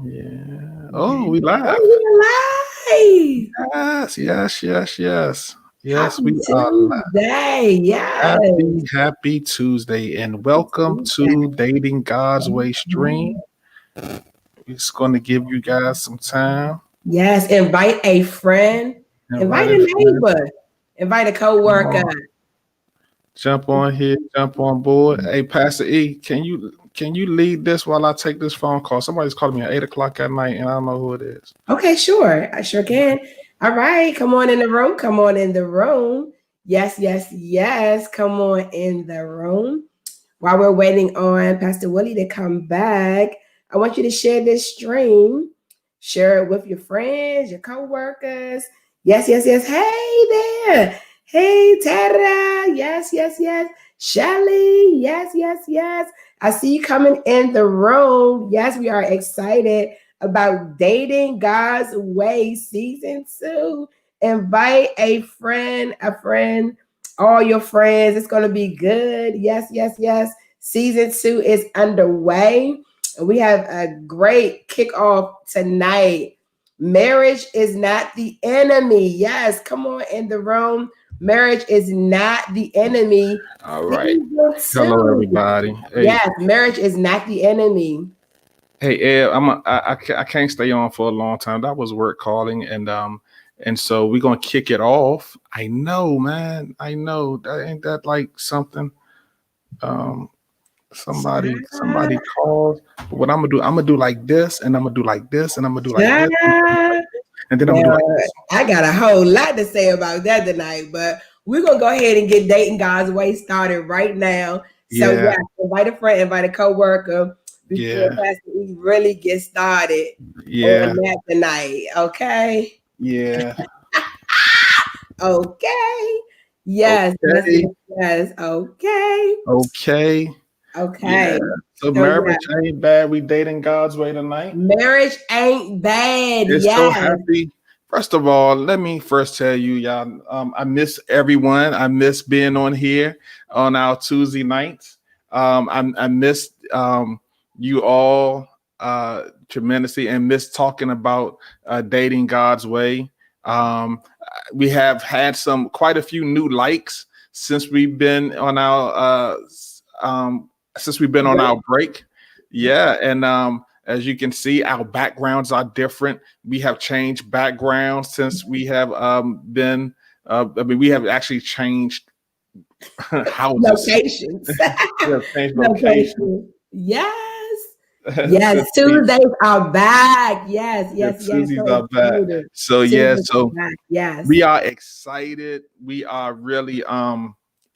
Yeah. Oh, we live. Oh, we're live. Yes, Happy we are live. Tuesday. Yes. Happy Tuesday, and welcome to Tuesday. Dating God's Way stream. We're just going to give you guys some time. Yes. Invite a friend. Invite Invite a a friend. neighbor. Invite a Come co-worker. on, jump on here, jump on board. Hey, Pastor E, can you lead this while I take this phone call? Somebody's calling me at 8 o'clock at night, and I don't know who it is. Okay, sure. I sure can. All right. Come on in the room. Come on in the room. Yes, yes, yes. Come on in the room. While we're waiting on Pastor Willie to come back, I want you to share this stream. Share it with your friends, your co-workers. Yes, yes, yes. Hey there. Hey, Tara. Yes, yes, yes. Shelly. Yes, yes, yes. I see you coming in the room. Yes, we are excited about Dating God's Way Season 2. Invite a friend, all your friends. It's going to be good. Yes, yes, yes. Season 2 is underway. We have a great kickoff tonight. Marriage is not the enemy. Yes, come on in the room. Marriage is not the enemy. All right. Season Hello, 2. everybody. Hey, Yes, marriage is not the enemy. Hey Ed, I can't stay on for a long time. That was work calling, and so we're gonna kick it off. I know, man. I know that ain't that like something. Um, somebody called. But what I'm gonna do like this, and I'm gonna do like this, and I'm gonna do like this, Yeah. and then I'm gonna do Well, like this. I got a whole lot to say about that tonight, but we're gonna go ahead and get Dating God's Way started right now. So Yeah, yeah, invite a friend, invite a coworker before yeah, Pastor E really get started yeah, on that tonight. Okay. yeah. Okay. Yes, yes, Okay, yes, yes. Okay. okay. Yeah. Okay. So So yeah, marriage ain't bad. We dating God's way tonight. marriage ain't bad. It's so Yes. happy. First of all, let me first tell you, y'all, I miss everyone. I miss being on here on our Tuesday nights. I miss you all tremendously and miss talking about dating God's way. Um, we have had quite a few new likes since we've been on our break. Yeah, and as you can see, our backgrounds are different. We have changed backgrounds since we have been. We have actually changed houses. Locations. We have changed locations. Locations. Yes. Yes. Since Tuesdays are back. Yes, yes, yes. Tuesdays So are back. excited. So yeah, Tuesdays so are back. Yes. we are excited. We are really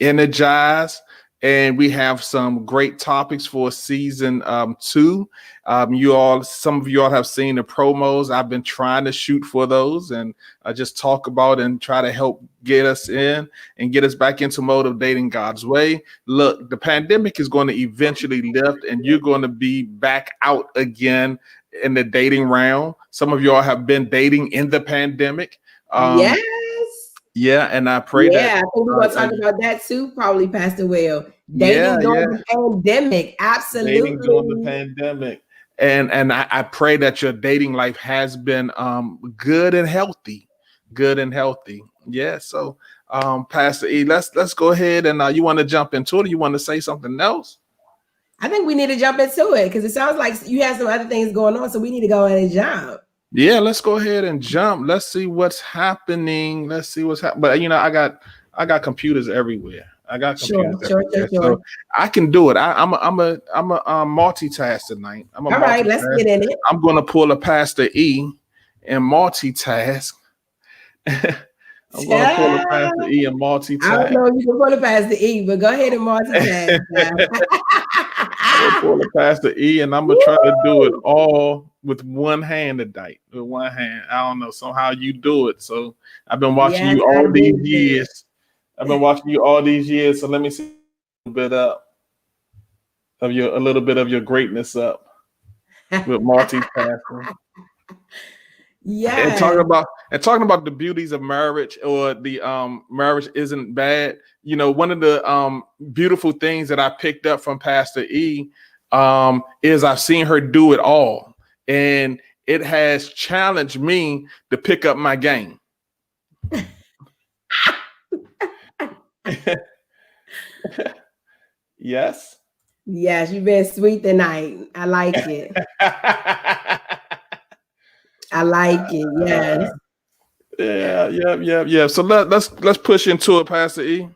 energized, and we have some great topics for season 2. Some of you all have seen the promos. I've been trying to shoot for those, and I just talk about and try to help get us in and get us back into mode of dating God's way. Look, the pandemic is going to eventually lift, and you're going to be back out again in the dating round. Some of y'all have been dating in the pandemic. Yes. Yeah, and I pray Yeah. that. I think we're going to talk about that too, probably, Pastor Will. Dating during the pandemic. Dating during the Absolutely. pandemic, and I pray that your dating life has been good and healthy, Yeah. So, Pastor E, let's go ahead and you want to jump into it? Or you want to say something else? I think we need to jump into it because it sounds like you have some other things going on, so we need to go ahead and jump. Yeah, let's go ahead and jump. Let's see what's happening. Let's see what's happening. But I got computers everywhere. Sure. So I can do it. I'm a multitask tonight. I'm a All right, let's multitask. get in it. I'm gonna pull a Pastor E and multitask. I'm gonna pull a Pastor E and I multitask. don't know if you can pull it past the E, but go ahead and multitask. I'm gonna pull a Pastor E, and I'm gonna try to do it all with one hand tonight. With one hand. I don't know somehow you do it. So I've been watching you all these years. So let me see a little bit of your greatness up with multitasking. Yeah. And talking about the beauties of marriage, or the marriage isn't bad. One of the beautiful things that I picked up from Pastor E is I've seen her do it all. and it has challenged me to pick up my game. Yes. Yes, you've been sweet tonight. I like it. I like it. Yes. Yeah. So let's push into it, Pastor E.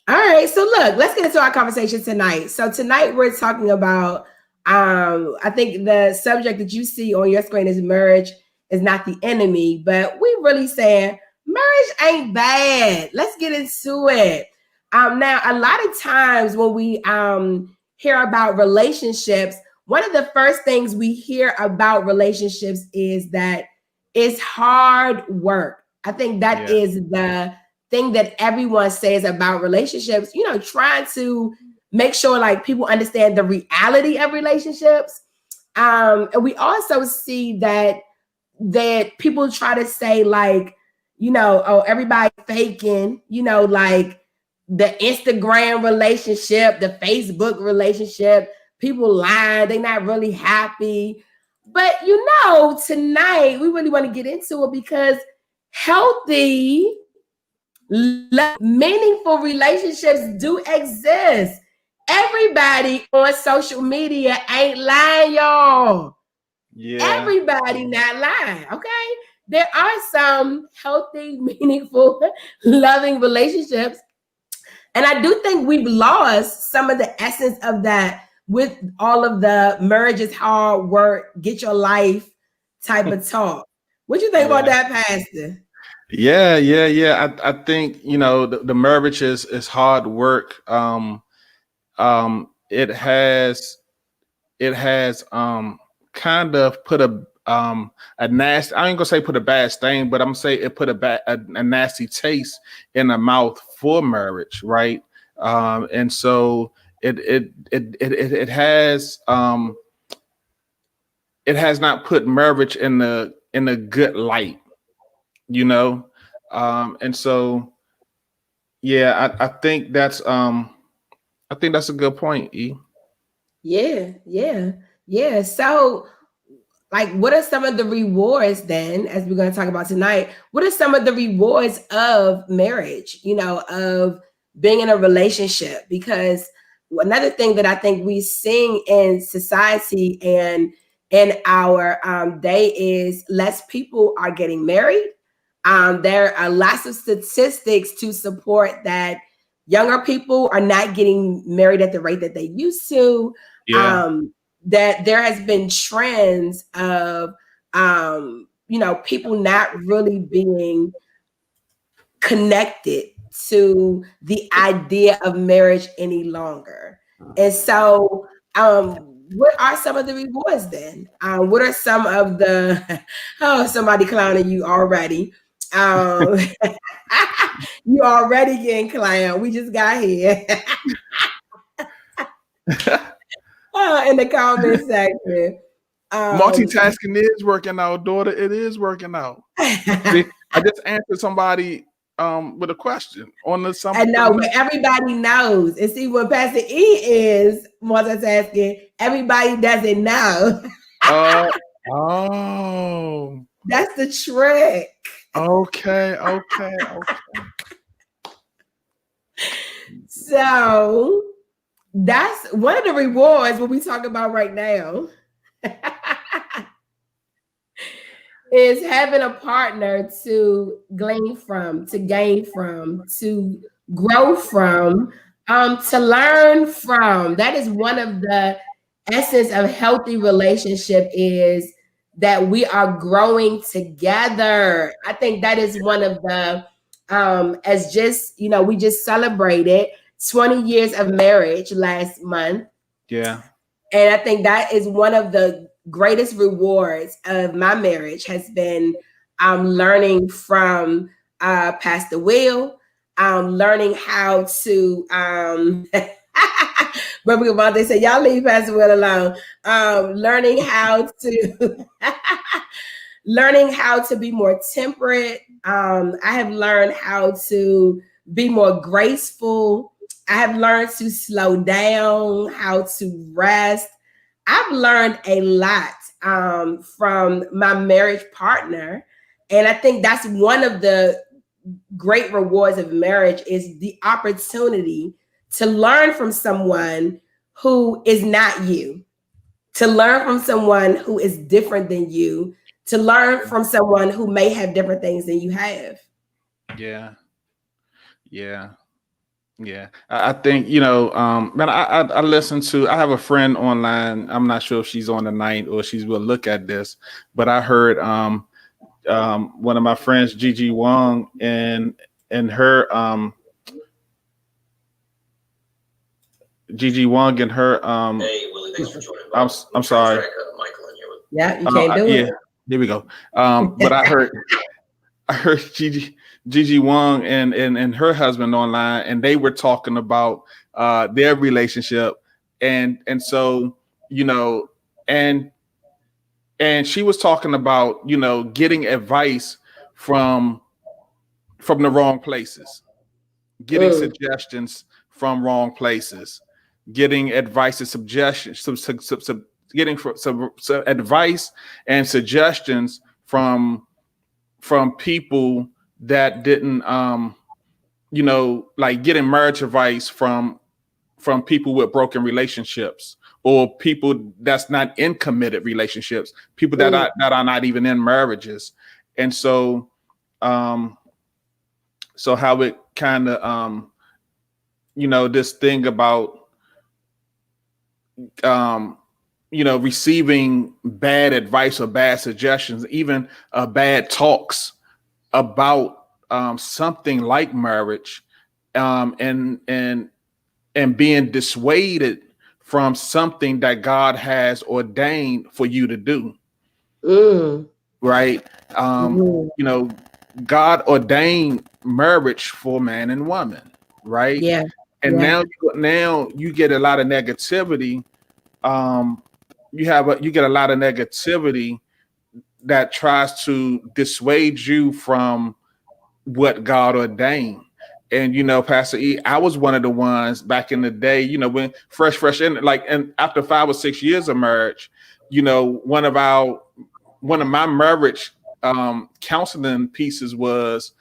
All right. So look, let's get into our conversation tonight. So tonight we're talking about I think the subject that you see on your screen is marriage is not the enemy, but we really saying marriage ain't bad. Let's get into it. Now a lot of times when we hear about relationships, one of the first things we hear about relationships is that it's hard work. I think that is the thing that everyone says about relationships, you know, trying to make sure like people understand the reality of relationships. And we also see that people try to say like, you know, oh, everybody faking, you know, like the Instagram relationship, the Facebook relationship, people lying, they're not really happy. But you know, tonight we really want to get into it because healthy, meaningful relationships do exist. Everybody on social media ain't lying, y'all. Yeah. Everybody not lying, okay? There are some healthy, meaningful, loving relationships. And I do think we've lost some of the essence of that with all of the marriage is hard work, get your life type of talk. What you think about that, Pastor? Yeah. I think, you know, the marriage is hard work. It has kind of put a nasty, I ain't gonna say put a bad stain, but I'm gonna say it put a nasty taste in the mouth for marriage, right? And so it has not put marriage in a good light, you know. And so yeah, I think that's a good point, E. Yeah. So, like, what are some of the rewards then, as we're going to talk about tonight? What are some of the rewards of marriage, you know, of being in a relationship? Because another thing that I think we sing in society and in our day is less people are getting married. There are lots of statistics to support that younger people are not getting married at the rate that they used to. That there has been trends of you know, people not really being connected to the idea of marriage any longer. And so what are some of the rewards then? What are some of the oh, somebody clowning you already? You already getting clowned. We just got here. In the comment section. Multitasking is working out, daughter. It is working out. See, I just answered somebody with a question on the something. I know, but everybody knows. And see, when Pastor E is multitasking, everybody doesn't know. Oh. That's the trick. Okay. So that's one of the rewards what we talk about right now. Is having a partner to glean from, to gain from, to grow from, to learn from. That is one of the essence of healthy relationship is that we are growing together. I think that is one of the, as just, you know, we just celebrated 20 years of marriage last month. Yeah. And I think that is one of the greatest rewards of my marriage has been learning from Pastor Will, learning how to but we about to say y'all leave Pastor Will alone. Learning how to be more temperate. I have learned how to be more graceful. I have learned to slow down, how to rest. I've learned a lot from my marriage partner. And I think that's one of the great rewards of marriage is the opportunity to learn from someone who is not you, to learn from someone who is different than you, to learn from someone who may have different things than you have. Yeah. Yeah. Yeah, I think man. I listen to. I have a friend online. I'm not sure if she's on tonight or she's will look at this, but I heard one of my friends, Gigi Wong, and her Gigi Wong and her Hey Willie, thanks for joining. I'm sorry. Michael in here with. Yeah, you can't do Yeah, it. here we go. But I heard Gigi Wong and her husband online, and they were talking about their relationship, and so and she was talking about getting advice from the wrong places, getting suggestions from wrong places, getting advice and suggestions, getting some advice and suggestions from people that didn't like getting marriage advice from people with broken relationships, or people that's not in committed relationships, people that are not even in marriages. And so so how it kind of this thing about receiving bad advice or bad suggestions, even bad talks about something like marriage, and being dissuaded from something that God has ordained for you to do. Right? God ordained marriage for man and woman, right? Yeah. And now you get a lot of negativity. You get a lot of negativity that tries to dissuade you from what God ordained. And Pastor E, I was one of the ones back in the day, when fresh in, like, and after 5 or 6 years of marriage, one of my marriage counseling pieces was,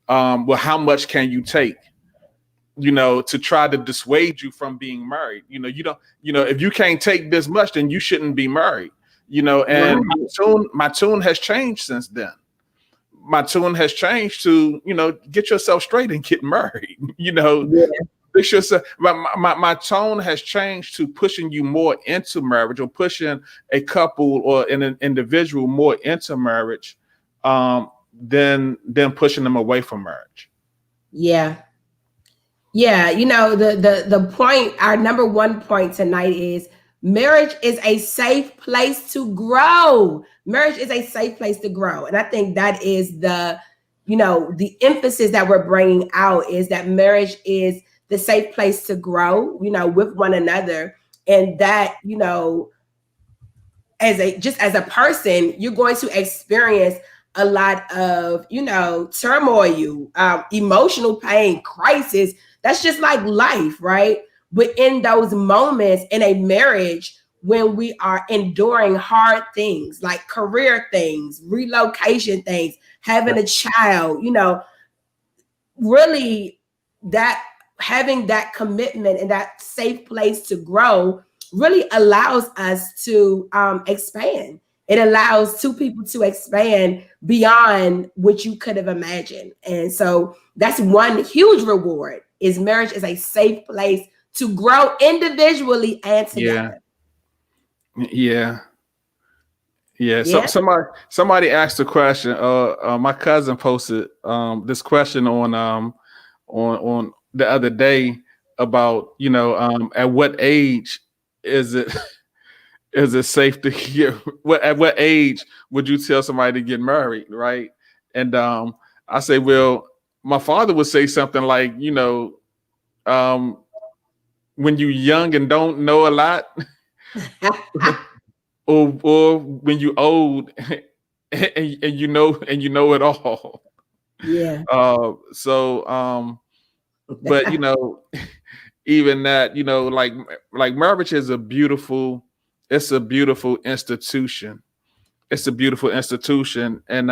well, how much can you take? To try to dissuade you from being married. You don't, if you can't take this much, then you shouldn't be married. And my tune has changed since then. My tune has changed to, get yourself straight and get married. Fix yourself. My tone has changed to pushing you more into marriage, or pushing a couple or an individual more into marriage, than pushing them away from marriage. Yeah. Yeah, the point, our number one point tonight is marriage is a safe place to grow. Marriage is a safe place to grow. And I think that is the emphasis that we're bringing out, is that marriage is the safe place to grow, with one another. And that, as a person, you're going to experience a lot of, turmoil, emotional pain, crisis. That's just like life, right? But in those moments in a marriage, when we are enduring hard things like career things, relocation things, having a child, really that having that commitment and that safe place to grow really allows us to expand. It allows two people to expand beyond what you could have imagined. And so that's one huge reward, is marriage is a safe place to grow individually and together. Yeah. So somebody asked a question. My cousin posted this question on the other day about, at what age is it safe to get, at what age would you tell somebody to get married, right? And I say, well, my father would say something like, when you're young and don't know a lot, or when you old and you know it all. Yeah. But even that, like marriage is a beautiful it's a beautiful institution. It's a beautiful institution. And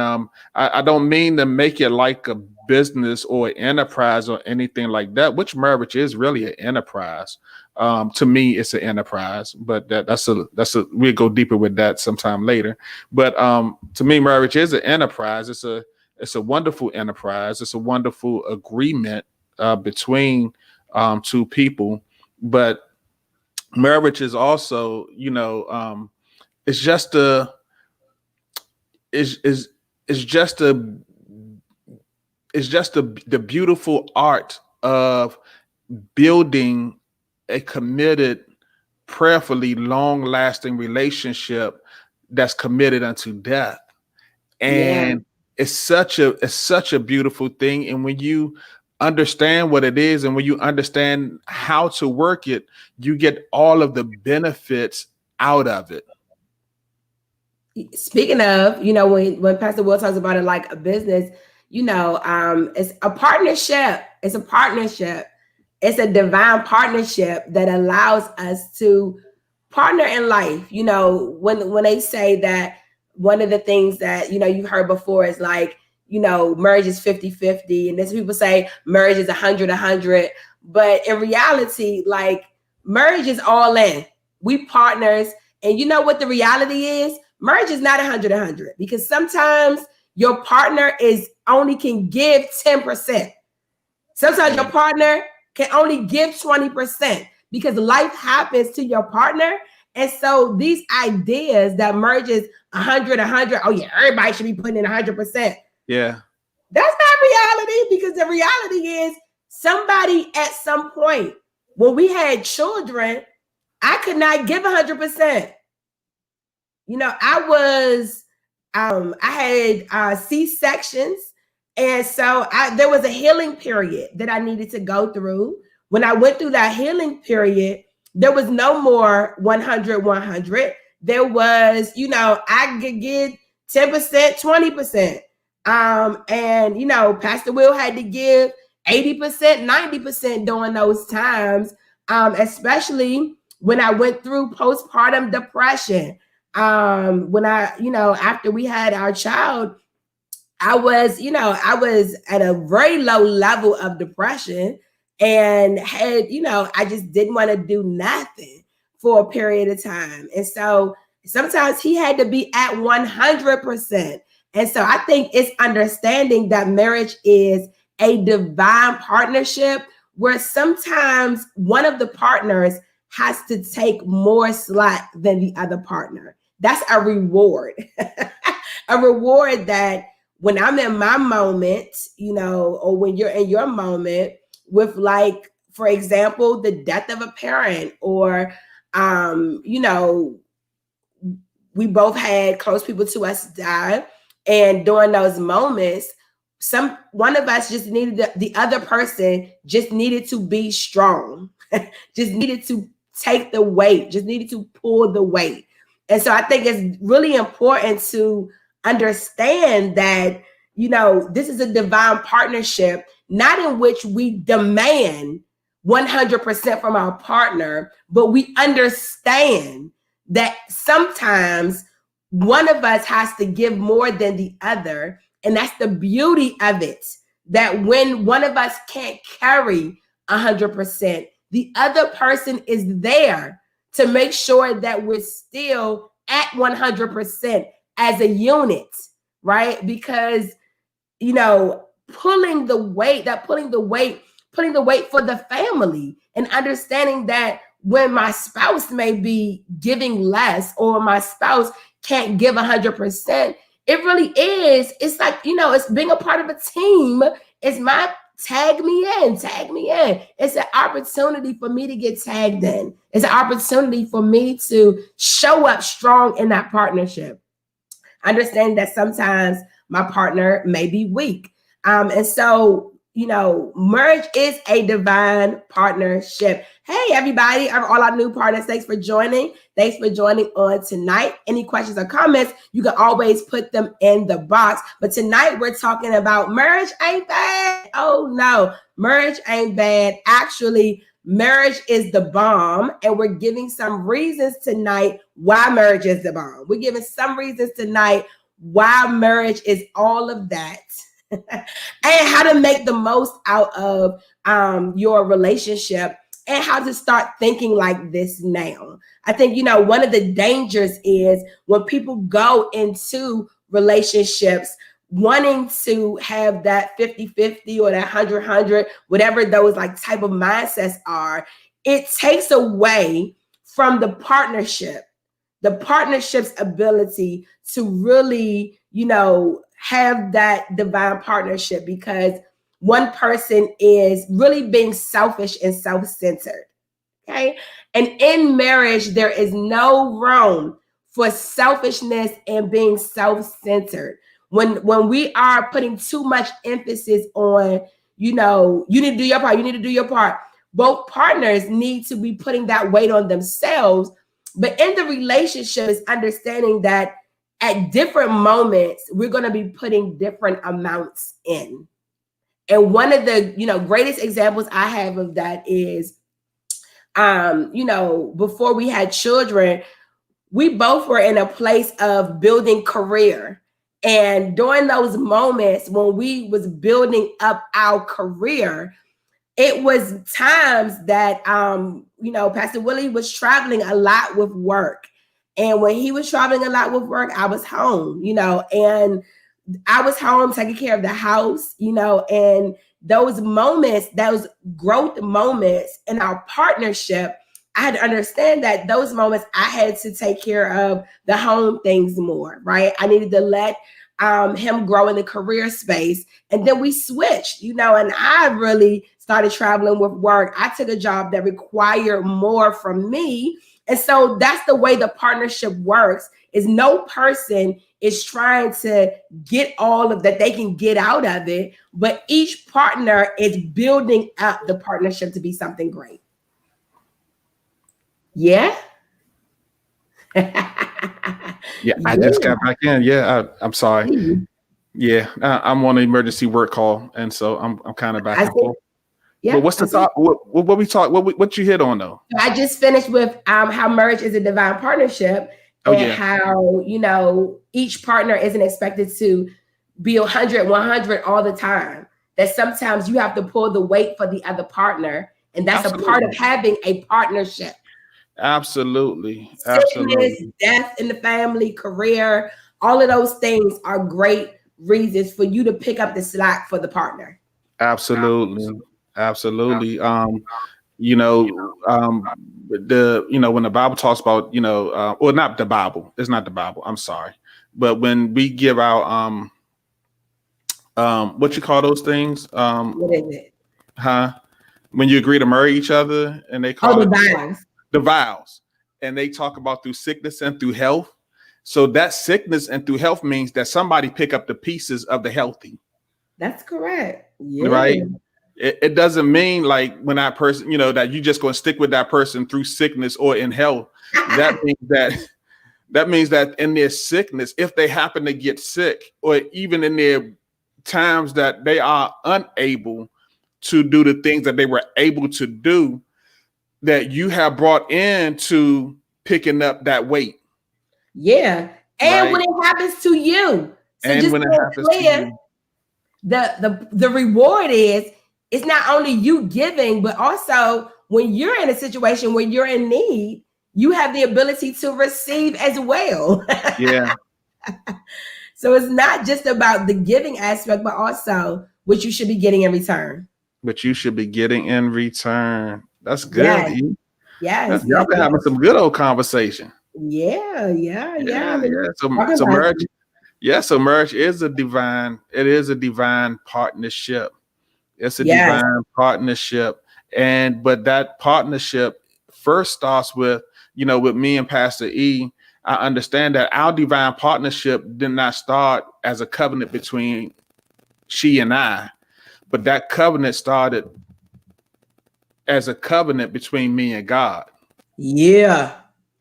I don't mean to make it like a business or an enterprise or anything like that, which marriage is really an enterprise. To me, it's an enterprise, but that's a we'll go deeper with that sometime later. But to me, marriage is an enterprise. It's a wonderful enterprise. It's a wonderful agreement between two people. But marriage is also, it's just a is just a it's just the beautiful art of building a committed, prayerfully long-lasting relationship that's committed unto death. And it's such a beautiful thing. And when you understand what it is and when you understand how to work it, you get all of the benefits out of it. Speaking of, when Pastor Will talks about it like a business, it's a partnership. It's a partnership. It's a divine partnership that allows us to partner in life. When they say that one of the things that, you've heard before is like, marriage is 50-50. And then people say marriage is 100-100. But in reality, like marriage is all in. We partners. And you know what the reality is? Marriage is not 100-100 because sometimes your partner only can give 10%. Sometimes your partner can only give 20% because life happens to your partner. And so these ideas that marriage is 100-100, oh yeah, everybody should be putting in 100%. Yeah. That's not reality, because the reality is somebody at some point when we had children, I could not give 100%. I had C-sections. And so there was a healing period that I needed to go through. When I went through that healing period, there was no more 100-100. There was, I could get 10%, 20%. And, Pastor Will had to give 80%, 90% during those times, especially when I went through postpartum depression. When after we had our child, I was at a very low level of depression and had, I just didn't want to do nothing for a period of time. And so sometimes he had to be at 100%. And so I think it's understanding that marriage is a divine partnership where sometimes one of the partners has to take more slack than the other partner. That's a reward, a reward that when I'm in my moment, or when you're in your moment with, like, for example, the death of a parent, or, we both had close people to us die. And during those moments, one of us just needed the other person just needed to be strong, just needed to take the weight, just needed to pull the weight. And so I think it's really important to understand that, this is a divine partnership, not in which we demand 100% from our partner, but we understand that sometimes one of us has to give more than the other. And that's the beauty of it, that when one of us can't carry 100%, the other person is there to make sure that we're still at 100% as a unit, right? Because, pulling the weight for the family, and understanding that when my spouse may be giving less, or my spouse can't give 100%, it really is. It's like, it's being a part of a team. It's my tag me in. It's an opportunity for me to get tagged in. It's an opportunity for me to show up strong in that partnership. Understand that sometimes my partner may be weak. And so, marriage is a divine partnership. Hey, everybody, all our new partners, thanks for joining. Thanks for joining on tonight. Any questions or comments, you can always put them in the box. But tonight we're talking about marriage ain't bad. Oh no, marriage ain't bad. Actually, marriage is the bomb, and we're giving some reasons tonight why marriage is the bomb. We're giving some reasons tonight why marriage is all of that. And how to make the most out of your relationship, and how to start thinking like this now. I think, one of the dangers is when people go into relationships wanting to have that 50-50 or that 100-100, whatever those like type of mindsets are, it takes away from the partnership's ability to really, have that divine partnership, because one person is really being selfish and self-centered. Okay. And in marriage, there is no room for selfishness and being self-centered. When we are putting too much emphasis on, you need to do your part, you need to do your part, both partners need to be putting that weight on themselves. But in the relationship is understanding that at different moments, we're going to be putting different amounts in. And one of the, greatest examples I have of that is, before we had children, we both were in a place of building career. And during those moments when we was building up our career, it was times that, Pastor Willie was traveling a lot with work. And when he was traveling a lot with work, I was home, and I was home taking care of the house, and those moments, those growth moments in our partnership, I had to understand that those moments I had to take care of the home things more, right? I needed to let him grow in the career space. And then we switched, and I really started traveling with work. I took a job that required more from me. And so that's the way the partnership works, is no person is trying to get all of that they can get out of it, but each partner is building up the partnership to be something great. Yeah. Yeah, I just got back in. Yeah, I'm sorry. Yeah, I'm on an emergency work call, and so I'm kind of back and forth. Yeah. But what's the thought? What we talk? What you hit on though? I just finished with how marriage is a divine partnership, and how each partner isn't expected to be 100 all the time. That sometimes you have to pull the weight for the other partner, and that's a part of having a partnership. Absolutely. Sickness, death in the family, career, all of those things are great reasons for you to pick up the slack for the partner. Absolutely. When the Bible talks about, or not the Bible, it's not the Bible, I'm sorry. But when we give out what you call those things? What is it? When you agree to marry each other, and they call it the vows. The vows. And they talk about through sickness and through health. So that sickness and through health means that somebody pick up the pieces of the healthy. That's correct. Yeah. Right. It doesn't mean like when that person, that you just going to stick with that person through sickness or in health. That means that in their sickness, if they happen to get sick, or even in their times that they are unable to do the things that they were able to do, that you have brought into picking up that weight. Yeah. And when it happens to you, so and just when it happens to you, the reward is, it's not only you giving, but also when you're in a situation where you're in need, you have the ability to receive as well. Yeah. So it's not just about the giving aspect, but also what you should be getting in return. That's good. Yes. Y'all been having some good old conversation. Yeah. So marriage, so marriage is a divine partnership. It's a divine partnership. But that partnership first starts with, with me and Pastor E. I understand that our divine partnership did not start as a covenant between she and I, but that covenant started as a covenant between me and God. Yeah.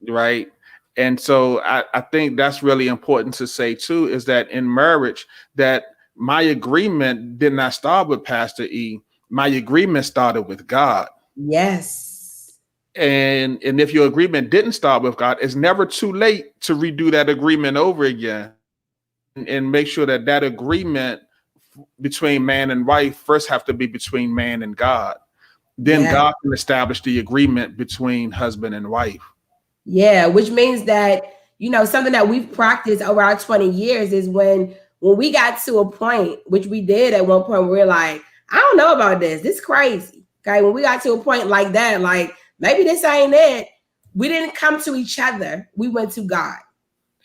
Right. And so I think that's really important to say too, is that in marriage, that my agreement did not start with Pastor E. My agreement started with God. Yes. And if your agreement didn't start with God, it's never too late to redo that agreement over again and make sure that that agreement between man and wife first have to be between man and God. Then God can establish the agreement between husband and wife. Yeah, which means that, something that we've practiced over our 20 years is when we got to a point, which we did at one point, we're like, I don't know about this. This is crazy. Okay. When we got to a point like that, like maybe this ain't it. We didn't come to each other. We went to God.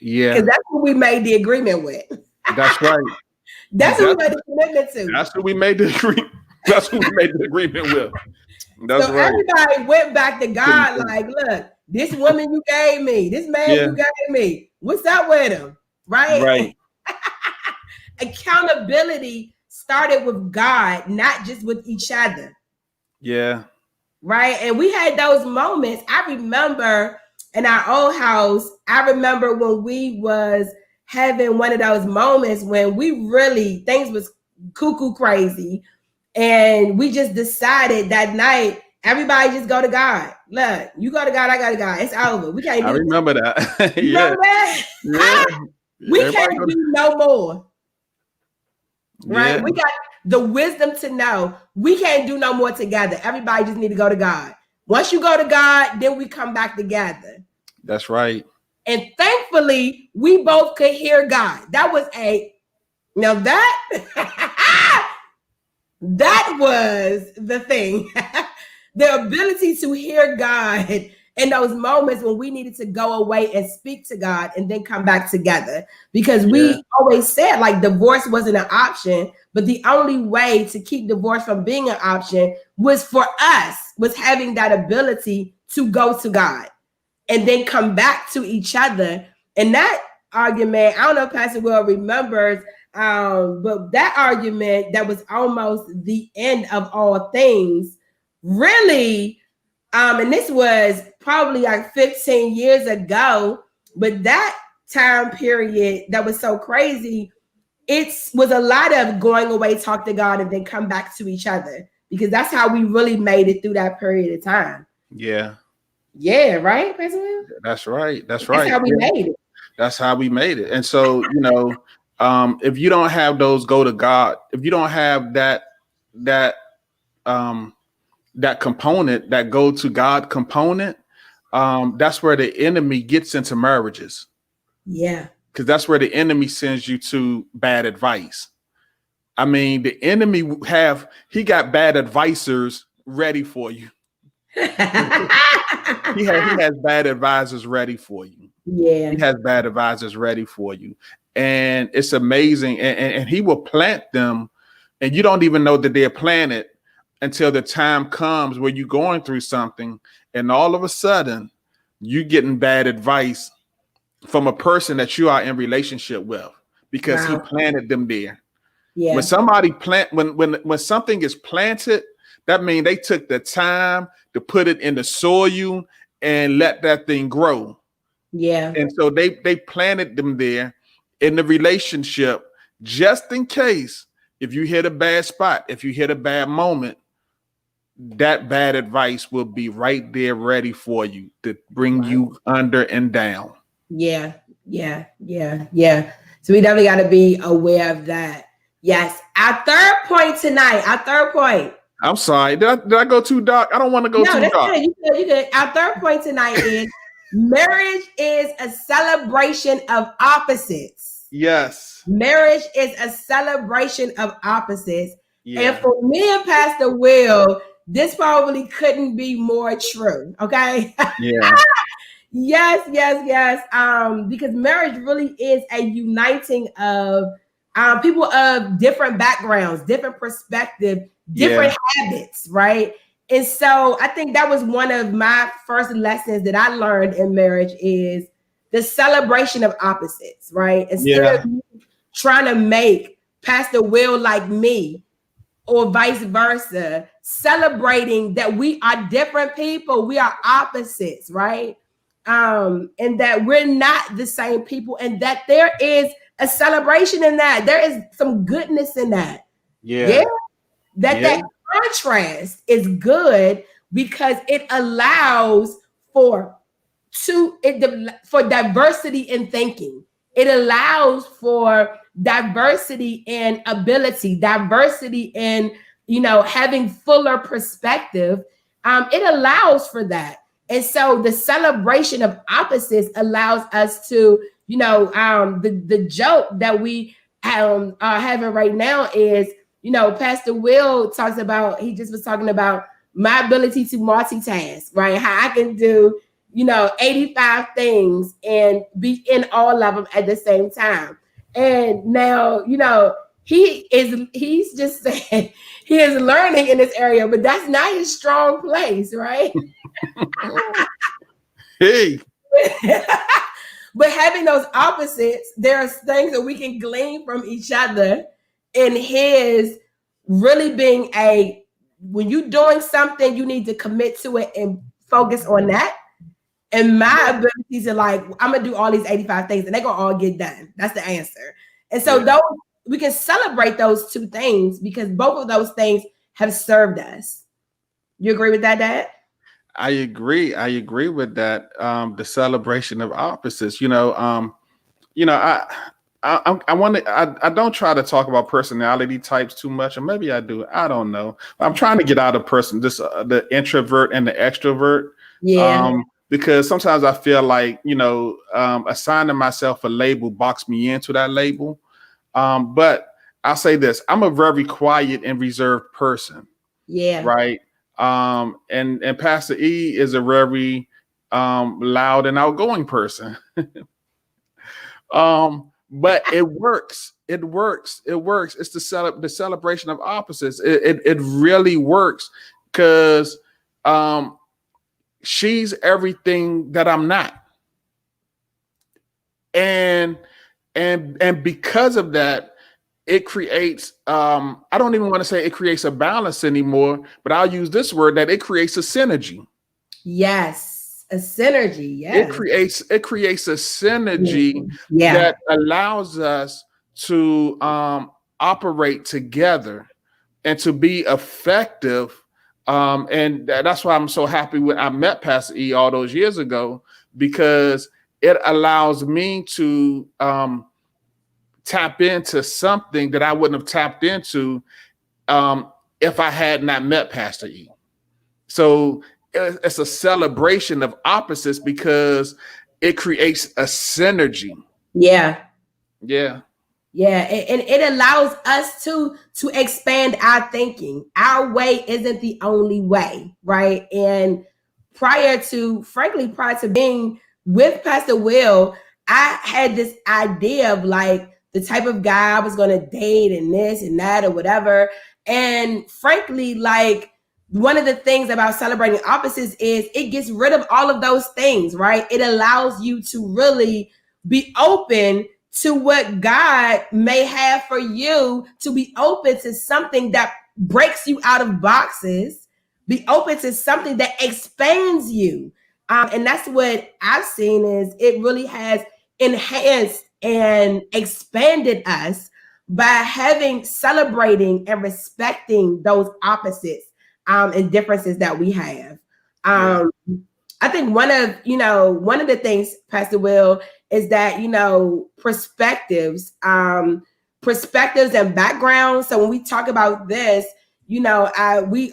Yeah. Because that's what we made the agreement with. That's right. That's who we made the commitment to. That's who we made the agreement. That's who we made the agreement with. That's so right. Everybody went back to God, like, look, this woman you gave me, this man you gave me, what's up with him? Right? Right. Accountability started with God, not just with each other. Yeah. Right. And we had those moments. I remember in our old house, I remember when we was having one of those moments when we really, things was cuckoo crazy. And we just decided that night, everybody just go to God. Look, you go to God, I go to God. It's over. We can't do I remember that. You remember that? Yeah. We can't do no more. Right? Yeah. We got the wisdom to know we can't do no more together. Everybody just need to go to God. Once you go to God, then we come back together. That's right. And thankfully, we both could hear God. That was now that that was the thing. The ability to hear God in those moments when we needed to go away and speak to God and then come back together. Because we always said like divorce wasn't an option, but the only way to keep divorce from being an option was for us, was having that ability to go to God and then come back to each other. And that argument, I don't know if Pastor Will remembers, but that argument that was almost the end of all things, really, and this was probably like 15 years ago, but that time period that was so crazy, it was a lot of going away, talk to God, and then come back to each other, because that's how we really made it through that period of time. Yeah. Yeah, right, President? That's right. That's right. That's how we made it. That's how we made it. And so, if you don't have those go to God, if you don't have that component, that go to God component, that's where the enemy gets into marriages. Yeah. Because that's where the enemy sends you to bad advice. I mean, the enemy he got bad advisors ready for you. He has bad advisors ready for you. Yeah. He has bad advisors ready for you. And it's amazing. And he will plant them, and you don't even know that they're planted until the time comes where you're going through something, and all of a sudden you're getting bad advice from a person that you are in relationship with, because he planted them there. Yeah. When somebody when something is planted, that means they took the time to put it in the soil and let that thing grow. Yeah. And so they planted them there in the relationship, just in case if you hit a bad spot, if you hit a bad moment, that bad advice will be right there ready for you to bring you under and down. Yeah. So we definitely got to be aware of that. Yes. Our third point tonight. I'm sorry. Did I go too dark? I don't want to go too dark. Good. You good. Our third point tonight is marriage is a celebration of opposites. Yes. Marriage is a celebration of opposites. Yeah. And for me and Pastor Will, this probably couldn't be more true. Okay. Yeah. Yes. Because marriage really is a uniting of people of different backgrounds, different perspectives, different habits, right? And so I think that was one of my first lessons that I learned in marriage, is the celebration of opposites, right? Instead of trying to make Pastor Will like me or vice versa, celebrating that we are different people, we are opposites, right? And that we're not the same people, and that there is a celebration in that. There is some goodness in that. That contrast is good because it allows for diversity in thinking. It allows for diversity in ability, diversity in, having fuller perspective. It allows for that. And so the celebration of opposites allows us to, the joke that we are having right now is, Pastor Will he just was talking about my ability to multitask, right? How I can do, 85 things and be in all of them at the same time. And now, he's just saying he is learning in this area, but that's not his strong place, right? Hey. But having those opposites, there's things that we can glean from each other, in his really being when you're doing something, you need to commit to it and focus on that. And my abilities are like, I'm gonna do all these 85 things and they're gonna all get done. That's the answer. And so those, we can celebrate those two things because both of those things have served us. You agree with that, Dad? I agree with that. The celebration of opposites. I don't try to talk about personality types too much, or maybe I do. I don't know. I'm trying to get out of the introvert and the extrovert. Yeah. Because sometimes I feel like, assigning myself a label box me into that label. But I'll say this, I'm a very quiet and reserved person. Yeah. Right. And Pastor E is a very loud and outgoing person. But it works. It works. It's the celebration of opposites. It really works because she's everything that I'm not. And because of that, it creates, I don't even want to say it creates a balance anymore, but I'll use this word, that it creates a synergy. Yes, a synergy. Yes. It creates a synergy that allows us to operate together and to be effective. And that's why I'm so happy I met Pastor E all those years ago, because it allows me to tap into something that I wouldn't have tapped into if I had not met Pastor E. So it's a celebration of opposites because it creates a synergy. Yeah. Yeah. Yeah, and it allows us to expand our thinking. Our way isn't the only way, right? And prior to being with Pastor Will, I had this idea of like the type of guy I was going to date and this and that or whatever. And frankly, like one of the things about celebrating opposites is it gets rid of all of those things, right? It allows you to really be open to what God may have for you, to be open to something that breaks you out of boxes, be open to something that expands you. And that's what I've seen is it really has enhanced and expanded us by celebrating and respecting those opposites and differences that we have. I think one of the things, Pastor Will, is that, perspectives and backgrounds. So when we talk about this, we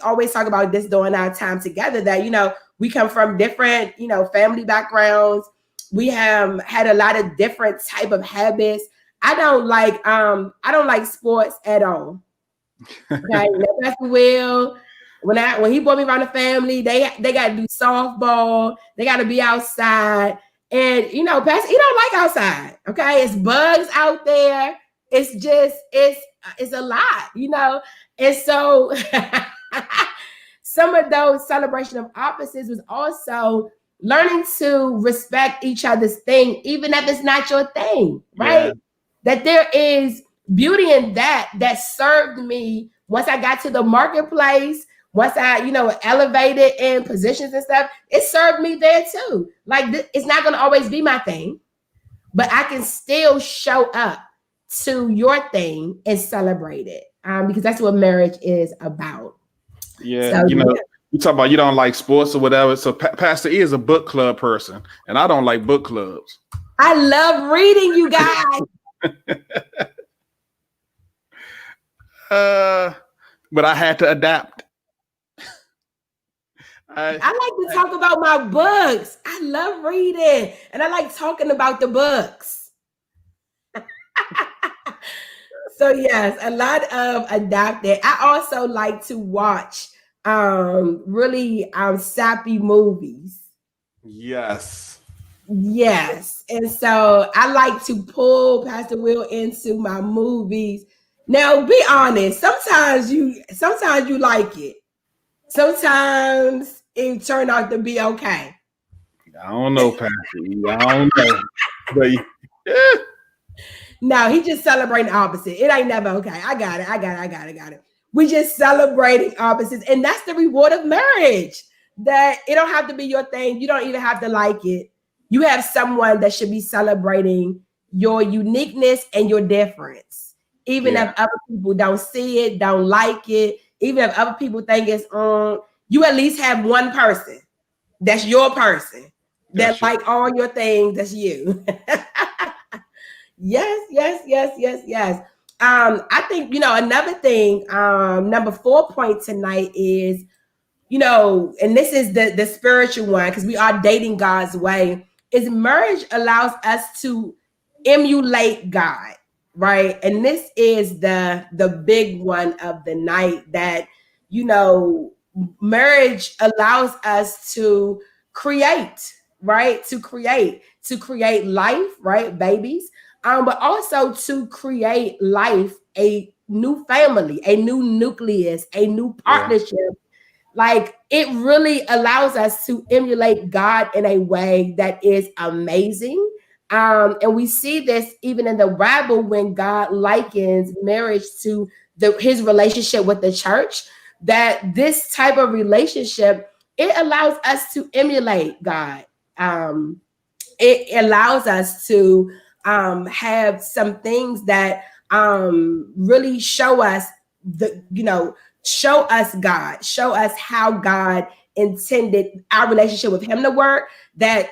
always talk about this during our time together, that, we come from different, family backgrounds. We have had a lot of different type of habits. I don't like sports at all. Okay, Pastor Will, when he brought me around the family, they got to do softball. They got to be outside. And, Pastor, he don't like outside. Okay. It's bugs out there. It's just, it's a lot, And so some of those celebration of opposites was also learning to respect each other's thing, even if it's not your thing, right? Yeah. That there is beauty in that served me once I got to the marketplace. Once I, elevated in positions and stuff, it served me there too. Like it's not going to always be my thing, but I can still show up to your thing and celebrate it because that's what marriage is about. Yeah, You talk about you don't like sports or whatever. So Pastor E is a book club person, and I don't like book clubs. I love reading, you guys. But I had to adapt. I like to talk about my books. I love reading, and I like talking about the books. So yes, a lot of adapted. I also like to watch really sappy movies. Yes. Yes. And so I like to pull Pastor Will into my movies. Now, be honest, sometimes you like it. Sometimes it turned out to be okay. I don't know, Pastor E. I don't know. But yeah. No, he just celebrating opposite. It ain't never okay. I got it. We just celebrating opposites. And that's the reward of marriage. That it don't have to be your thing. You don't even have to like it. You have someone that should be celebrating your uniqueness and your difference. Even if other people don't see it, don't like it, even if other people think it's you at least have one person that's your person that like all your things. That's you. Yes. I think, another thing, number 4 point tonight is, and this is the spiritual one, because we are dating God's way, is marriage allows us to emulate God, right? And this is the big one of the night, that, marriage allows us to create, right? To create life, right? Babies. But also to create life, a new family, a new nucleus, a new partnership. Like, it really allows us to emulate God in a way that is amazing. And we see this even in the Bible when God likens marriage to his relationship with the church, that this type of relationship, it allows us to emulate God. It allows us to have some things that really show us show us God, show us how God intended our relationship with him to work, that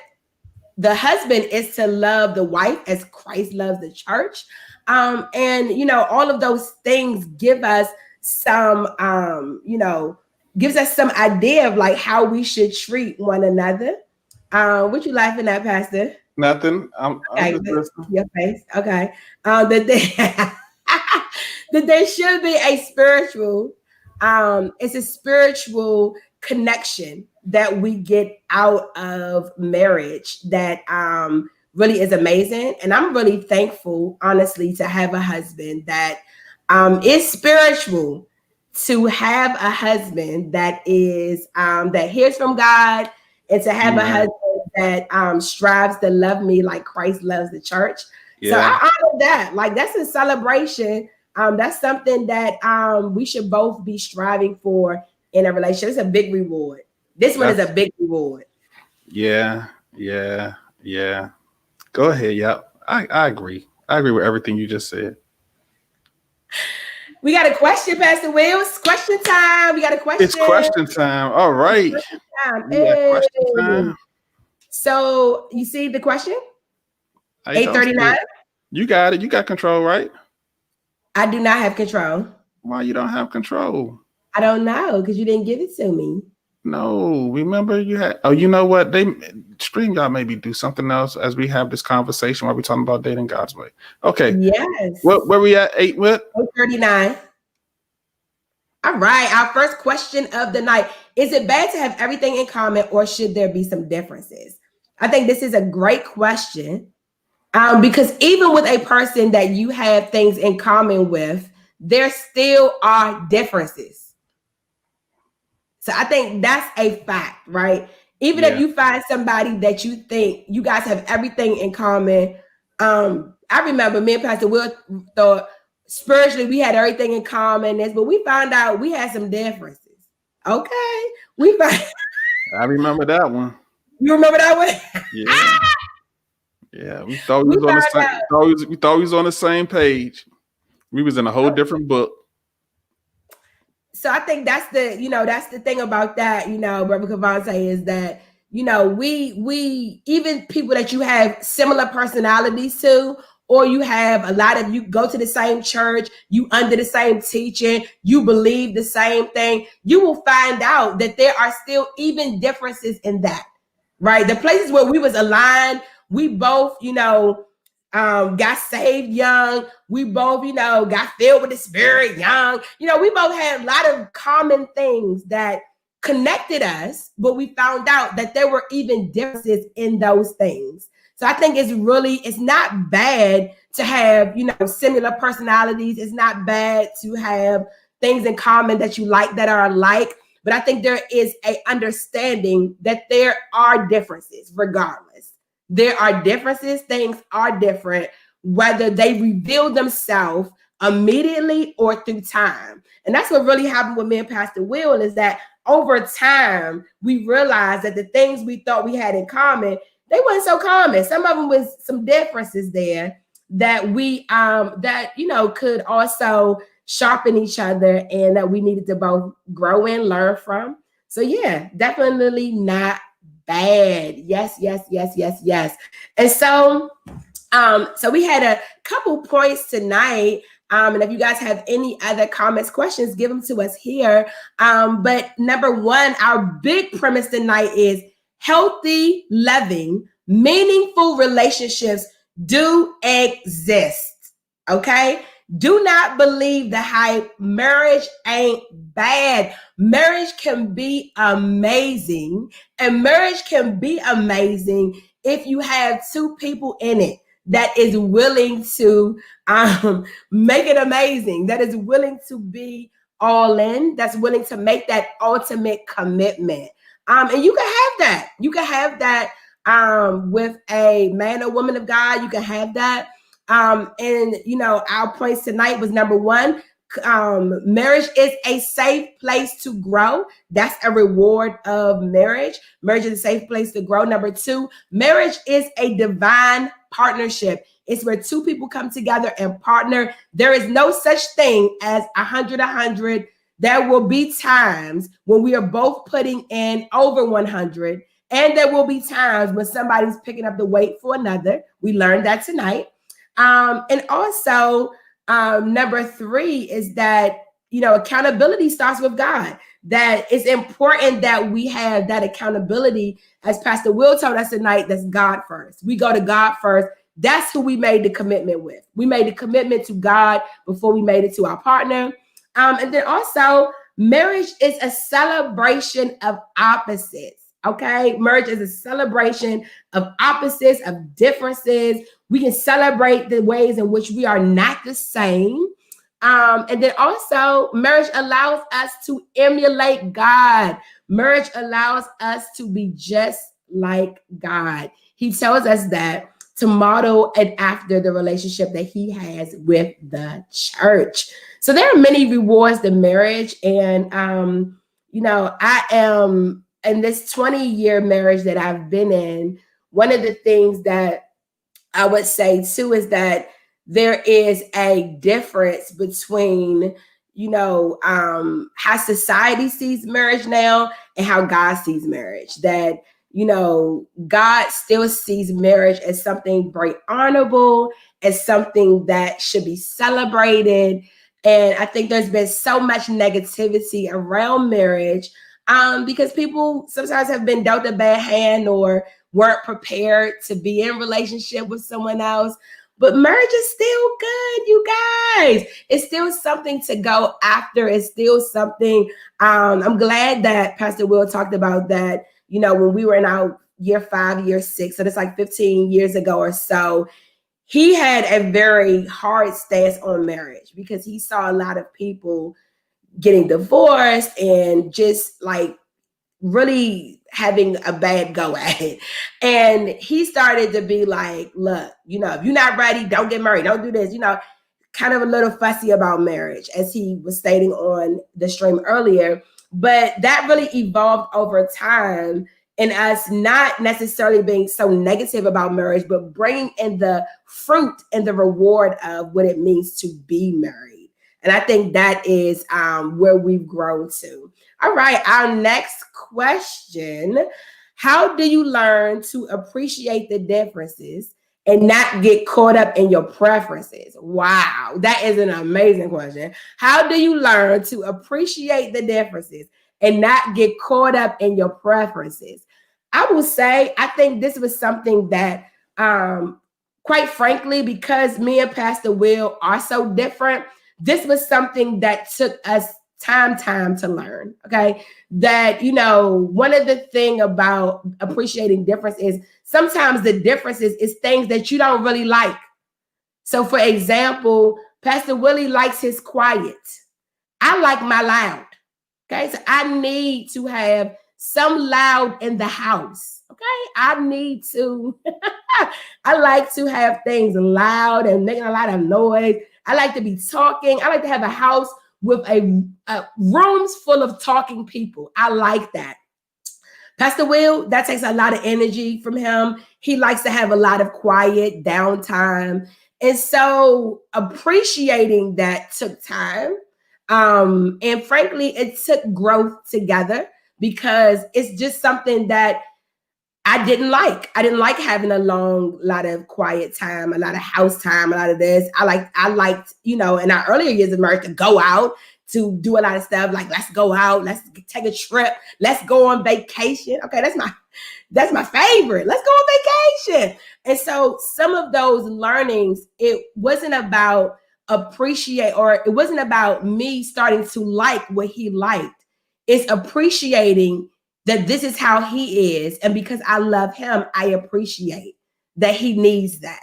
the husband is to love the wife as Christ loves the church. And all of those things give us some gives us some idea of like how we should treat one another. What you laughing at, Pastor? Nothing. I'm just listening. Your face. Okay. That there should be a spiritual, it's a spiritual connection that we get out of marriage that really is amazing. And I'm really thankful, honestly, to have a husband that is spiritual, to have a husband that is that hears from God, and to have a husband that strives to love me like Christ loves the church. So I honor that. Like, that's a celebration. That's something that we should both be striving for in a relationship. It's a big reward. This one is a big reward. Yeah. Go ahead. Yeah, I agree. I agree with everything you just said. We got a question, Pastor Wills. Question time. We got a question. It's question time. All right. Question time. So you see the question? 8:39. You got it. You got control, right? I do not have control. Why you don't have control? I don't know, because you didn't give it to me. No, remember you had. Oh, you know what? They StreamYard maybe do something else as we have this conversation while we're talking about dating God's way. Okay. Yes. Where we at? 8:39. All right. Our first question of the night: is it bad to have everything in common, or should there be some differences? I think this is a great question, because even with a person that you have things in common with, there still are differences. So I think that's a fact, right? Even if you find somebody that you think you guys have everything in common. I remember me and Pastor Will thought spiritually we had everything in common, but we found out we had some differences. Okay. I remember that one. You remember that one? Yeah. Yeah, we thought we was on the same page. We was in a whole different book. so I think that's the thing about that, Brother Cavante, is that, we even people that you have similar personalities to, or you have you go to the same church, you under the same teaching, you believe the same thing, you will find out that there are still even differences in that, right? The places where we was aligned, we both, got saved young. We both, got filled with the Spirit young. We both had a lot of common things that connected us, but we found out that there were even differences in those things. So I think it's not bad to have, similar personalities. It's not bad to have things in common that you like that are alike. But I think there is a understanding that there are differences regardless. There are differences. Things are different, whether they reveal themselves immediately or through time. And that's what really happened with me and Pastor Will, is that over time, we realized that the things we thought we had in common, they weren't so common. Some of them was some differences there that we, could also sharpen each other, and that we needed to both grow and learn from. So yeah, definitely not bad. Yes. And so we had a couple points tonight. And if you guys have any other comments, questions, give them to us here. But number one, our big premise tonight is healthy, loving, meaningful relationships do exist. Okay? Do not believe the hype. Marriage ain't bad. Marriage can be amazing. And marriage can be amazing if you have two people in it that is willing to make it amazing, that is willing to be all in, that's willing to make that ultimate commitment. And you can have that. You can have that with a man or woman of God. You can have that. And our points tonight was number one, marriage is a safe place to grow. That's a reward of marriage. Marriage is a safe place to grow. Number two, marriage is a divine partnership. It's where two people come together and partner. There is no such thing as 100. There will be times when we are both putting in over 100, and there will be times when somebody's picking up the weight for another. We learned that tonight. And also, number three is that, accountability starts with God. That it's important that we have that accountability, as Pastor Will told us tonight, that's God first. We go to God first. That's who we made the commitment with. We made the commitment to God before we made it to our partner. And then also, marriage is a celebration of opposites. Okay, marriage is a celebration of opposites, of differences. We can celebrate the ways in which we are not the same. And then also, marriage allows us to emulate God. Marriage allows us to be just like God. He tells us that to model and after the relationship that he has with the church. So there are many rewards to marriage. And, I am in this 20-year marriage that I've been in. One of the things that I would say too is that there is a difference between, how society sees marriage now and how God sees marriage. That, God still sees marriage as something very honorable, as something that should be celebrated. And I think there's been so much negativity around marriage because people sometimes have been dealt a bad hand or weren't prepared to be in relationship with someone else. But marriage is still good, you guys. It's still something to go after. It's still something. I'm glad that Pastor Will talked about that, when we were in our year 5, year 6, so that's like 15 years ago or so. He had a very hard stance on marriage because he saw a lot of people getting divorced and just like really having a bad go at it. And he started to be like, look, if you're not ready, don't get married. Don't do this, kind of a little fussy about marriage, as he was stating on the stream earlier. But that really evolved over time, and us not necessarily being so negative about marriage, but bringing in the fruit and the reward of what it means to be married. And I think that is where we've grown to. All right, our next question. How do you learn to appreciate the differences and not get caught up in your preferences? Wow, that is an amazing question. How do you learn to appreciate the differences and not get caught up in your preferences? I will say, I think this was something that, quite frankly, because me and Pastor Will are so different, this was something that took us time to learn. Okay. That, one of the thing about appreciating difference is sometimes the differences is things that you don't really like. So for example, Pastor Willie likes his quiet. I like my loud. Okay. So I need to have some loud in the house. Okay. I need to, I like to have things loud and making a lot of noise. I like to be talking. I like to have a house with a rooms full of talking people. I like that. Pastor Will, that takes a lot of energy from him. He likes to have a lot of quiet downtime. And so appreciating that took time. And frankly, it took growth together because it's just something that I didn't like. I didn't like having a lot of quiet time, a lot of house time, a lot of this. I liked, in our earlier years of marriage to go out, to do a lot of stuff like let's go out, let's take a trip, let's go on vacation. Okay, that's my favorite. Let's go on vacation. And so some of those learnings, it wasn't about it wasn't about me starting to like what he liked. It's appreciating that this is how he is. And because I love him, I appreciate that he needs that,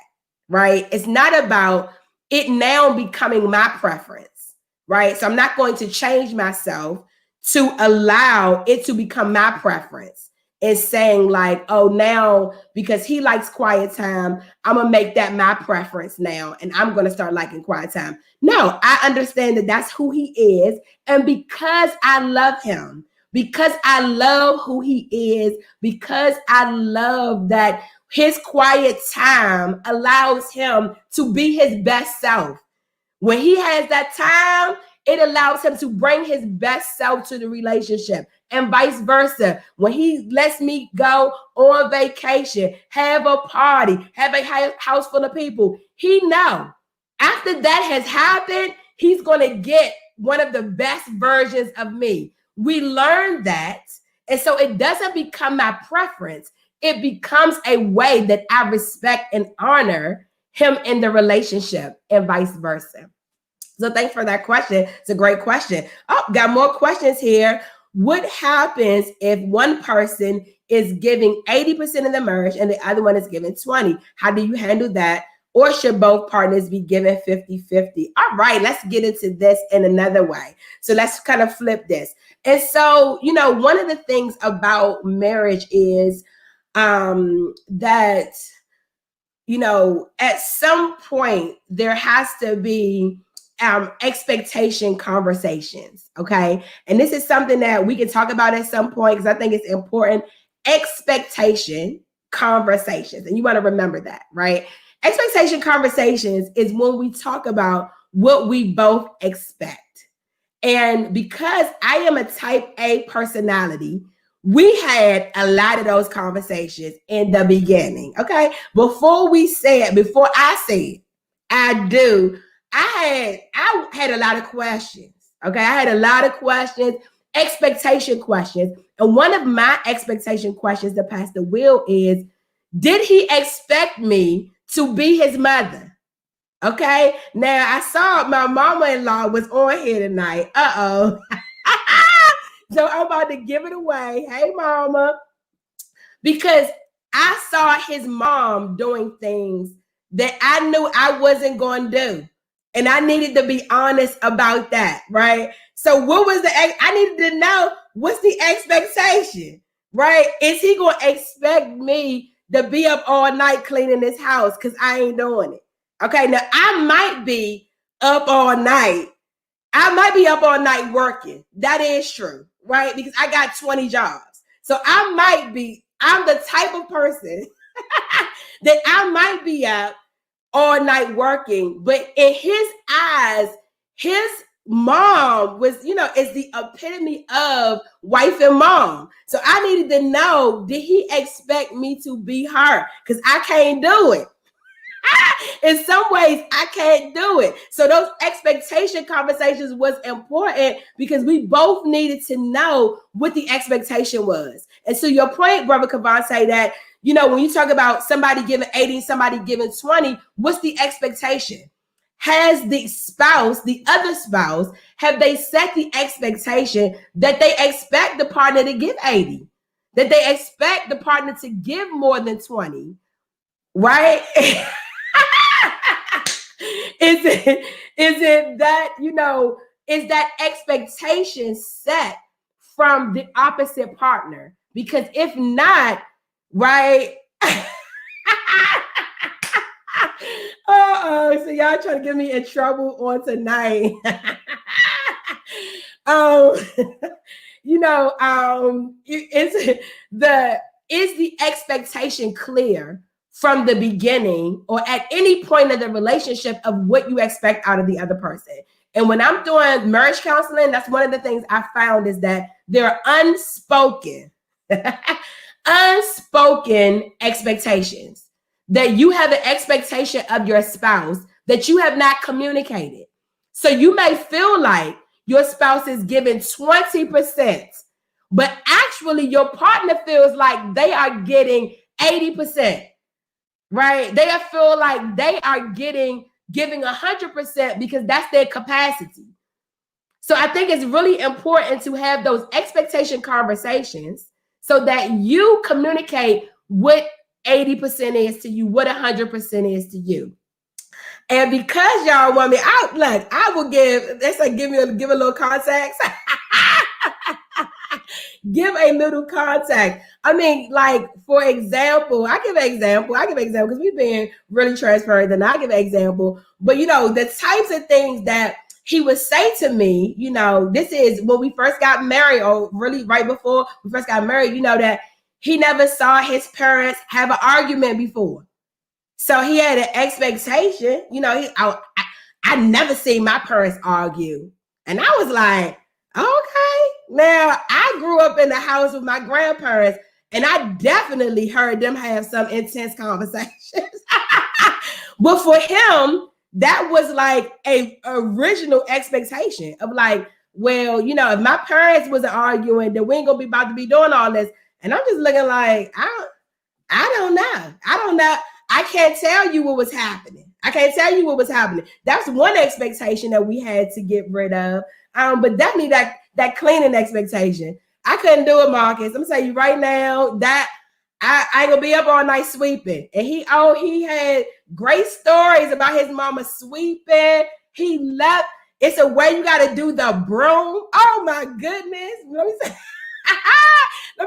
right? It's not about it now becoming my preference, right? So I'm not going to change myself to allow it to become my preference. It's saying like, oh, now because he likes quiet time, I'm going to make that my preference now. And I'm going to start liking quiet time. No, I understand that that's who he is. And because I love him, because I love who he is, because I love that his quiet time allows him to be his best self. When he has that time, it allows him to bring his best self to the relationship and vice versa. When he lets me go on vacation, have a party, have a house full of people, he knows after that has happened, he's going to get one of the best versions of me. We learned that. And so it doesn't become my preference. It becomes a way that I respect and honor him in the relationship and vice versa. So thanks for that question. It's a great question. Oh, got more questions here. What happens if one person is giving 80% of the marriage and the other one is giving 20? How do you handle that? Or should both partners be given 50-50? All right, let's get into this in another way. So let's kind of flip this. And so, one of the things about marriage is that, at some point there has to be expectation conversations. Okay. And this is something that we can talk about at some point because I think it's important. Expectation conversations. And you want to remember that, right? Expectation conversations is when we talk about what we both expect. And because I am a type A personality, we had a lot of those conversations in the beginning. Okay. Before I said, I had a lot of questions. Okay. I had a lot of questions, expectation questions. And one of my expectation questions to Pastor Will is, did he expect me to be his mother? Okay. Now I saw my mama-in-law was on here tonight. Uh-oh. So I'm about to give it away. Hey, mama. Because I saw his mom doing things that I knew I wasn't going to do. And I needed to be honest about that, right? So what was I needed to know, what's the expectation, right? Is he going to expect me to be up all night cleaning this house because I ain't doing it? Okay, now I might be up all night. I might be up all night working. That is true, right? Because I got 20 jobs. So I'm the type of person that I might be up all night working, but in his eyes, his mom was, is the epitome of wife and mom. So I needed to know, did he expect me to be her? Because I can't do it. In some ways, I can't do it. So those expectation conversations was important because we both needed to know what the expectation was. And so your point, Brother Kavan, say that, when you talk about somebody giving 80 and somebody giving 20, what's the expectation? Has the other spouse, have they set the expectation that they expect the partner to give 80, that they expect the partner to give more than 20, right? Is it that, is that expectation set from the opposite partner? Because if not, right? So y'all trying to get me in trouble on tonight. Is the expectation clear from the beginning or at any point of the relationship of what you expect out of the other person? And when I'm doing marriage counseling, that's one of the things I found is that there are unspoken expectations, that you have an expectation of your spouse that you have not communicated. So you may feel like your spouse is giving 20%, but actually your partner feels like they are getting 80%, right? They feel like they are giving 100% because that's their capacity. So I think it's really important to have those expectation conversations so that you communicate what 80% is to you, what 100% is to you. And because y'all want me out, like I will give, that's like give a little context. Give a little context. I mean, like, for example, I give an example because we've been really transparent, and I give an example. But the types of things that he would say to me, this is when we first got married, or really right before we first got married, that he never saw his parents have an argument before. So he had an expectation, I never seen my parents argue. And I was like, okay. Now, I grew up in the house with my grandparents, and I definitely heard them have some intense conversations. But for him, that was like a original expectation of like, well, if my parents wasn't arguing, then we ain't gonna be about to be doing all this. And I'm just looking like, I don't know. I can't tell you what was happening. That's one expectation that we had to get rid of. But definitely that cleaning expectation. I couldn't do it, Marcus. I'm gonna tell you right now that I ain't gonna be up all night sweeping. And he had great stories about his mama sweeping. He left. It's a way you gotta do the broom. Oh my goodness. Let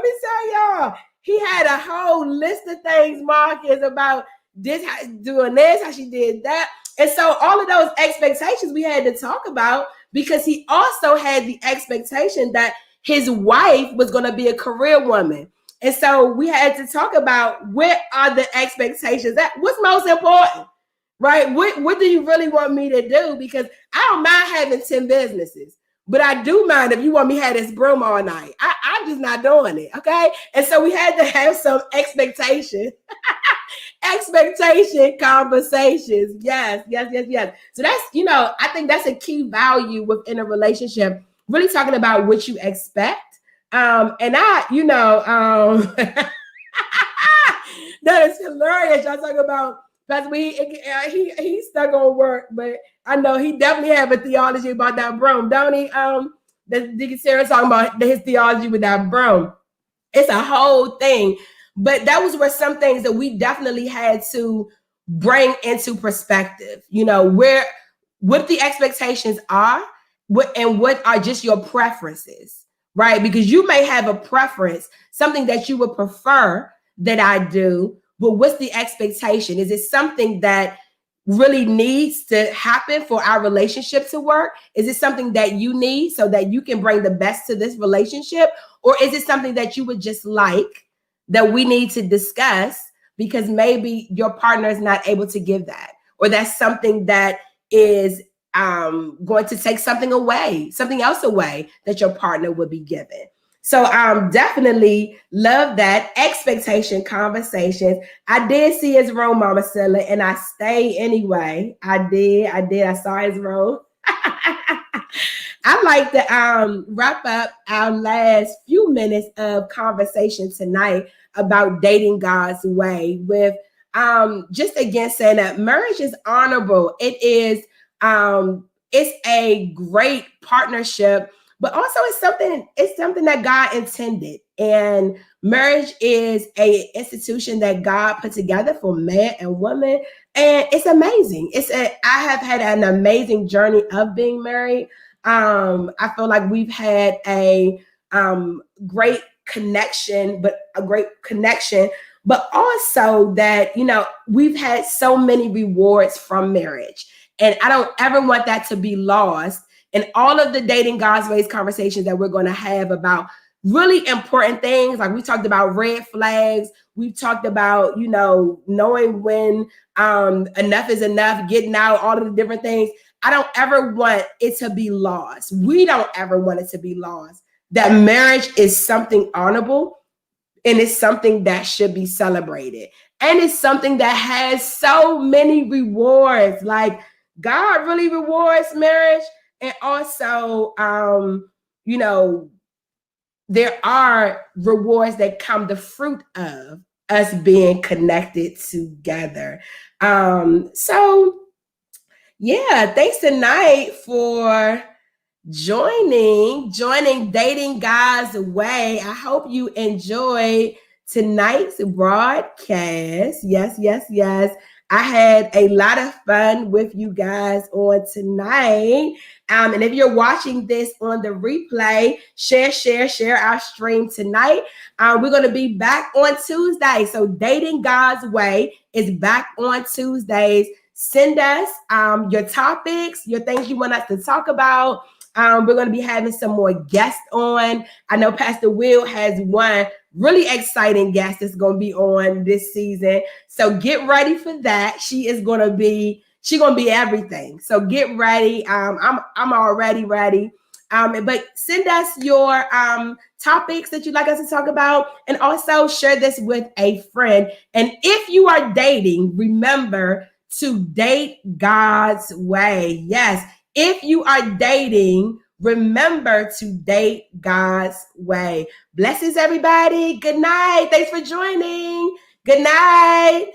me tell y'all. He had a whole list of things, Marcus, about this, doing this, how she did that. And so all of those expectations we had to talk about, because he also had the expectation that his wife was going to be a career woman. And so we had to talk about what are the expectations, what's most important, right? What do you really want me to do? Because I don't mind having 10 businesses, but I do mind if you want me to have this broom all night. I'm just not doing it, okay? And so we had to have some expectation conversations. Yes. So that's, I think that's a key value within a relationship, really talking about what you expect. And that is hilarious. Y'all talking about, because he's stuck on work, but I know he definitely have a theology about that broom, don't he? Deacon Sarah talking about his theology with that broom. It's a whole thing. But that was where some things that we definitely had to bring into perspective, what the expectations are, what are just your preferences, right? Because you may have a preference, something that you would prefer that I do, but what's the expectation? Is it something that really needs to happen for our relationship to work? Is it something that you need so that you can bring the best to this relationship? Or is it something that you would just like that we need to discuss because maybe your partner is not able to give that? Or that's something that is going to take something else away that your partner would be given. So definitely love that. Expectation conversations. I did see his room, Mama Silla, and I stayed anyway. I did. I saw his room. I'd like to wrap up our last few minutes of conversation tonight about dating God's way with just again saying that marriage is honorable. It is it's a great partnership, but also it's something that God intended. And marriage is a institution that God put together for man and woman. And it's amazing. I have had an amazing journey of being married. I feel like we've had a great connection, but also that, we've had so many rewards from marriage. And I don't ever want that to be lost in all of the dating God's ways conversations that we're going to have about really important things. Like we talked about red flags. We've talked about, knowing when enough is enough, getting out, all of the different things. I don't ever want it to be lost. We don't ever want it to be lost that marriage is something honorable and it's something that should be celebrated. And it's something that has so many rewards. Like God really rewards marriage. And also, there are rewards that come the fruit of us being connected together. So yeah, thanks tonight for joining Dating God's Way. I hope you enjoyed tonight's broadcast. Yes. I had a lot of fun with you guys on tonight. And if you're watching this on the replay, share our stream tonight. We're going to be back on Tuesday. So Dating God's Way is back on Tuesdays. Send us your topics, your things you want us to talk about. We're going to be having some more guests on. I know Pastor Will has one really exciting guest that's going to be on this season. So get ready for that. She's going to be everything. So get ready. I'm already ready. But send us your topics that you'd like us to talk about, and also share this with a friend. And if you are dating, remember to date God's way. Yes. If you are dating, remember to date God's way. Blessings, everybody. Good night. Thanks for joining. Good night.